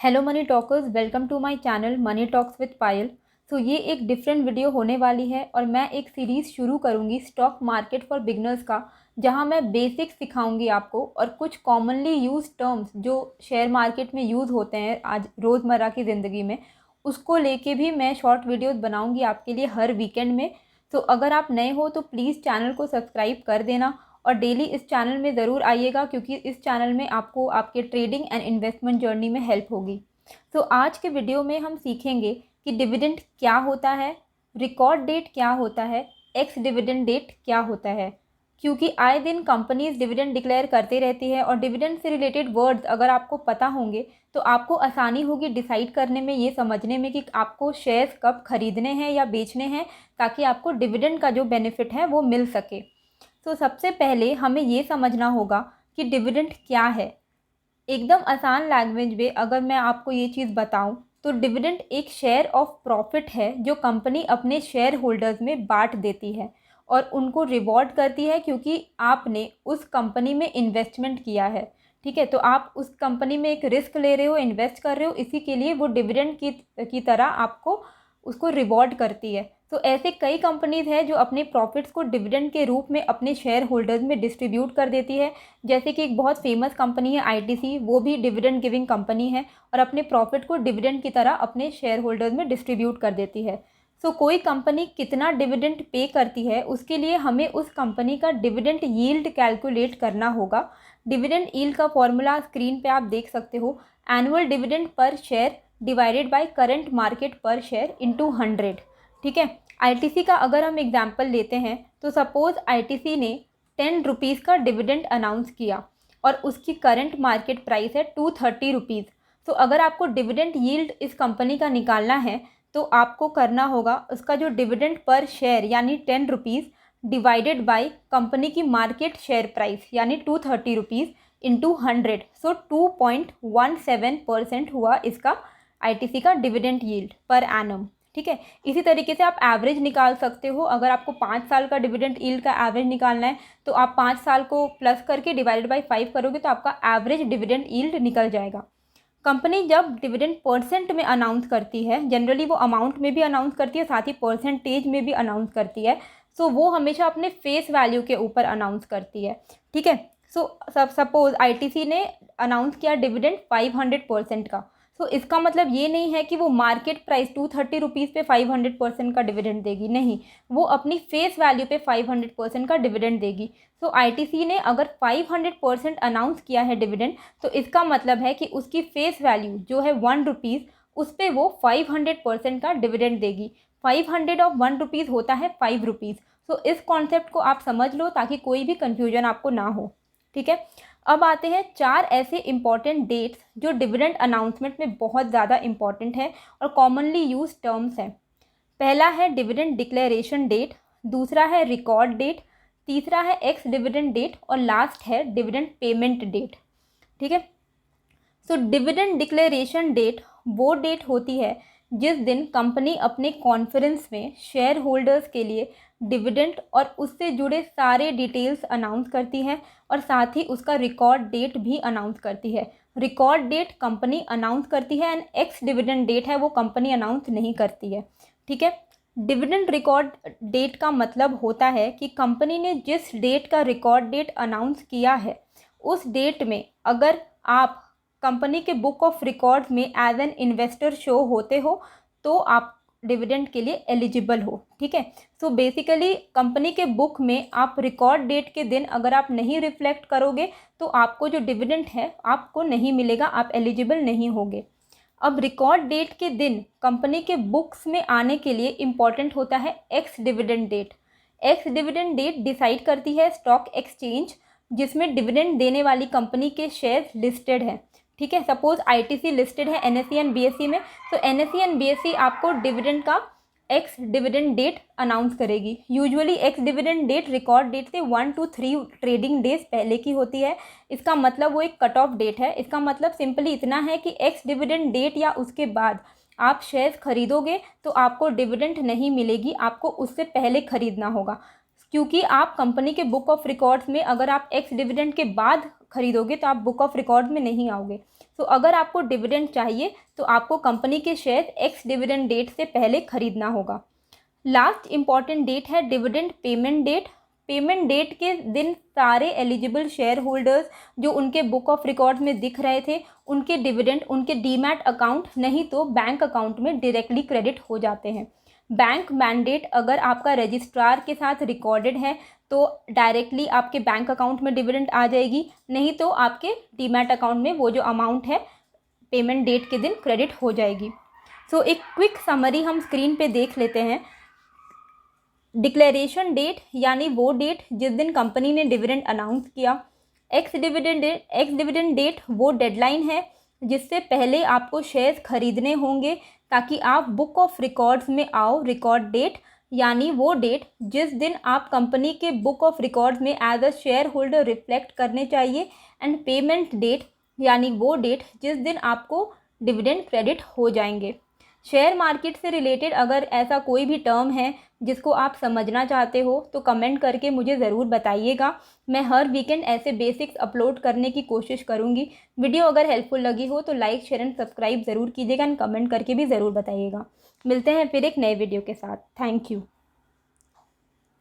Hello money talkers, welcome to my channel money talks with Payal. तो ये एक different video होने वाली है और मैं एक सीरीज़ शुरू करूँगी स्टॉक मार्केट फॉर बिगनर्स का, जहां मैं बेसिक्स सिखाऊंगी आपको और कुछ कॉमनली यूज टर्म्स जो शेयर मार्केट में यूज़ होते हैं आज रोज़मर्रा की ज़िंदगी में, उसको लेके भी मैं शॉर्ट वीडियोज़ बनाऊँगी आपके लिए हर वीकेंड में। तो अगर आप नए हो तो प्लीज़ चैनल को सब्सक्राइब कर देना और डेली इस चैनल में ज़रूर आइएगा, क्योंकि इस चैनल में आपको आपके ट्रेडिंग एंड इन्वेस्टमेंट जर्नी में हेल्प होगी। तो आज के वीडियो में हम सीखेंगे कि डिविडेंड क्या होता है, रिकॉर्ड डेट क्या होता है, एक्स डिविडेंड डेट क्या होता है। क्योंकि आए दिन कंपनीज डिविडेंड डिक्लेयर करते रहती है और डिविडेंड से रिलेटेड वर्ड्स अगर आपको पता होंगे तो आपको आसानी होगी डिसाइड करने में, ये समझने में कि आपको शेयर्स कब खरीदने हैं या बेचने हैं, ताकि आपको डिविडेंड का जो बेनिफिट है वो मिल सके। तो सबसे पहले हमें ये समझना होगा कि डिविडेंड क्या है। एकदम आसान लैंग्वेज में अगर मैं आपको ये चीज़ बताऊं तो डिविडेंड एक शेयर ऑफ प्रॉफिट है जो कंपनी अपने शेयर होल्डर्स में बांट देती है और उनको रिवॉर्ड करती है, क्योंकि आपने उस कंपनी में इन्वेस्टमेंट किया है। ठीक है, तो आप उस कंपनी में एक रिस्क ले रहे हो, इन्वेस्ट कर रहे हो, इसी के लिए वो डिविडेंड की तरह आपको उसको रिवॉर्ड करती है। तो ऐसे कई कंपनीज हैं जो अपने प्रॉफिट्स को डिविडेंड के रूप में अपने शेयर होल्डर्स में डिस्ट्रीब्यूट कर देती है। जैसे कि एक बहुत फेमस कंपनी है आईटीसी, वो भी डिविडेंड गिविंग कंपनी है और अपने प्रॉफिट को डिविडेंड की तरह अपने शेयर होल्डर्स में डिस्ट्रीब्यूट कर देती है। सो कोई कंपनी कितना डिविडेंड पे करती है उसके लिए हमें उस कंपनी का डिविडेंड यील्ड कैलकुलेट करना होगा। डिविडेंड यील्ड का फॉर्मूला स्क्रीन पे आप देख सकते हो, annual dividend per share divided by current market पर शेयर इंटू 100। ठीक है, आईटीसी का अगर हम एग्जाम्पल लेते हैं तो सपोज आईटीसी ने 10 रुपीज़ का डिविडेंड अनाउंस किया और उसकी करंट मार्केट प्राइस है 230 रुपीज़। तो अगर आपको डिविडेंड यील्ड इस कंपनी का निकालना है तो आपको करना होगा उसका जो डिविडेंड पर शेयर यानी 10 रुपीज़ डिवाइडेड बाय कंपनी की मार्केट शेयर प्राइस यानी 230 रुपीज़ इंटू 100। सो 2.17% हुआ इसका आईटीसी का डिविडेंड यील्ड पर एनम। ठीक है, इसी तरीके से आप एवरेज निकाल सकते हो। अगर आपको 5 साल का डिविडेंड यील्ड का एवरेज निकालना है तो आप 5 साल को प्लस करके डिवाइडेड बाय 5 करोगे तो आपका एवरेज डिविडेंड यील्ड निकल जाएगा। कंपनी जब डिविडेंड परसेंट में अनाउंस करती है, जनरली वो अमाउंट में भी अनाउंस करती है, साथ ही परसेंटेज में भी अनाउंस करती है। सो वो हमेशा अपने फेस वैल्यू के ऊपर अनाउंस करती है। ठीक है, सो सपोज आईटीसी ने अनाउंस किया डिविडेंड 500% का। सो इसका मतलब ये नहीं है कि वो मार्केट प्राइस 230 रुपीज़ पे 500% का डिविडेंड देगी, नहीं, वो अपनी फेस वैल्यू पे 500% का डिविडेंड देगी। सो आईटीसी ने अगर 500% अनाउंस किया है डिविडेंड, तो इसका मतलब है कि उसकी फेस वैल्यू जो है 1 रुपीज़, उस पर वो 500% का डिविडेंड देगी। 500 ऑफ 1 रुपीज़ होता है 5 रुपीज़। सो इस कॉन्सेप्ट को आप समझ लो ताकि कोई भी कन्फ्यूजन आपको ना हो। ठीक है, अब आते हैं 4 ऐसे इंपॉर्टेंट डेट्स जो डिविडेंड अनाउंसमेंट में बहुत ज़्यादा इंपॉर्टेंट है और कॉमनली यूज टर्म्स हैं। पहला है डिविडेंड डिक्लेरेशन डेट, दूसरा है रिकॉर्ड डेट, तीसरा है एक्स डिविडेंड डेट और लास्ट है डिविडेंड पेमेंट डेट। ठीक है, सो डिविडेंड डिक्लेरेशन डेट वो डेट होती है जिस दिन कंपनी अपने कॉन्फ्रेंस में शेयर होल्डर्स के लिए डिविडेंड और उससे जुड़े सारे डिटेल्स अनाउंस करती है और साथ ही उसका रिकॉर्ड डेट भी अनाउंस करती है। रिकॉर्ड डेट कंपनी अनाउंस करती है एंड एक्स डिविडेंड डेट है वो कंपनी अनाउंस नहीं करती है। ठीक है, डिविडेंड रिकॉर्ड डेट का मतलब होता है कि कंपनी ने जिस डेट का रिकॉर्ड डेट अनाउंस किया है उस डेट में अगर आप कंपनी के बुक ऑफ रिकॉर्ड्स में एज एन इन्वेस्टर शो होते हो तो आप डिविडेंड के लिए एलिजिबल हो। ठीक है, सो बेसिकली कंपनी के बुक में आप रिकॉर्ड डेट के दिन अगर आप नहीं रिफ्लेक्ट करोगे तो आपको जो डिविडेंड है आपको नहीं मिलेगा, आप एलिजिबल नहीं होगे। अब रिकॉर्ड डेट के दिन कंपनी के बुक्स में आने के लिए इम्पॉर्टेंट होता है ex dividend date. Ex dividend date decide करती है स्टॉक एक्सचेंज जिसमें डिविडेंड देने वाली कंपनी के शेयर लिस्टेड हैं। ठीक है, सपोज आईटीसी लिस्टेड है एनएसई एंड बीएसई में, तो एनएसई एंड बीएसई आपको डिविडेंड का एक्स डिविडेंड डेट अनाउंस करेगी। Usually ex dividend date record date से 1 to 3 ट्रेडिंग डेज पहले की होती है। इसका मतलब वो एक कट ऑफ डेट है। इसका मतलब सिंपली इतना है कि एक्स डिविडेंड डेट या उसके बाद आप शेयर्स खरीदोगे तो आपको डिविडेंड नहीं मिलेगी, आपको उससे पहले खरीदना होगा। क्योंकि आप कंपनी के बुक ऑफ रिकॉर्ड्स में अगर आप एक्स डिविडेंड के बाद खरीदोगे तो आप बुक ऑफ रिकॉर्ड में नहीं आओगे। सो अगर आपको डिविडेंड चाहिए तो आपको कंपनी के शेयर एक्स डिविडेंड डेट से पहले खरीदना होगा। लास्ट इम्पॉर्टेंट डेट है dividend payment date. Payment date के दिन सारे एलिजिबल शेयर होल्डर्स जो उनके बुक ऑफ रिकॉर्ड में दिख रहे थे, उनके डिविडेंड उनके डीमैट अकाउंट नहीं तो बैंक अकाउंट में डायरेक्टली क्रेडिट हो जाते हैं। बैंक मैंडेट अगर आपका रजिस्ट्रार के साथ रिकॉर्डेड है तो डायरेक्टली आपके बैंक अकाउंट में डिविडेंड आ जाएगी, नहीं तो आपके डीमैट अकाउंट में वो जो अमाउंट है पेमेंट डेट के दिन क्रेडिट हो जाएगी। सो एक क्विक समरी हम स्क्रीन पे देख लेते हैं। डिक्लेरेशन डेट यानी वो डेट जिस दिन कंपनी ने डिविडेंड अनाउंस किया। एक्स डिविडेंड डेट वो डेडलाइन है जिससे पहले आपको शेयर्स खरीदने होंगे ताकि आप बुक ऑफ रिकॉर्ड्स में आओ। रिकॉर्ड डेट यानी वो डेट जिस दिन आप कंपनी के बुक ऑफ रिकॉर्ड्स में as a shareholder reflect करने चाहिए। एंड पेमेंट डेट यानी वो डेट जिस दिन आपको डिविडेंड क्रेडिट हो जाएंगे। शेयर मार्केट से रिलेटेड अगर ऐसा कोई भी टर्म है जिसको आप समझना चाहते हो तो कमेंट करके मुझे ज़रूर बताइएगा। मैं हर वीकेंड ऐसे बेसिक्स अपलोड करने की कोशिश करूँगी। वीडियो अगर हेल्पफुल लगी हो तो लाइक शेयर एंड सब्सक्राइब ज़रूर कीजिएगा एंड कमेंट करके भी ज़रूर बताइएगा। मिलते हैं फिर एक नए वीडियो के साथ। Thank you.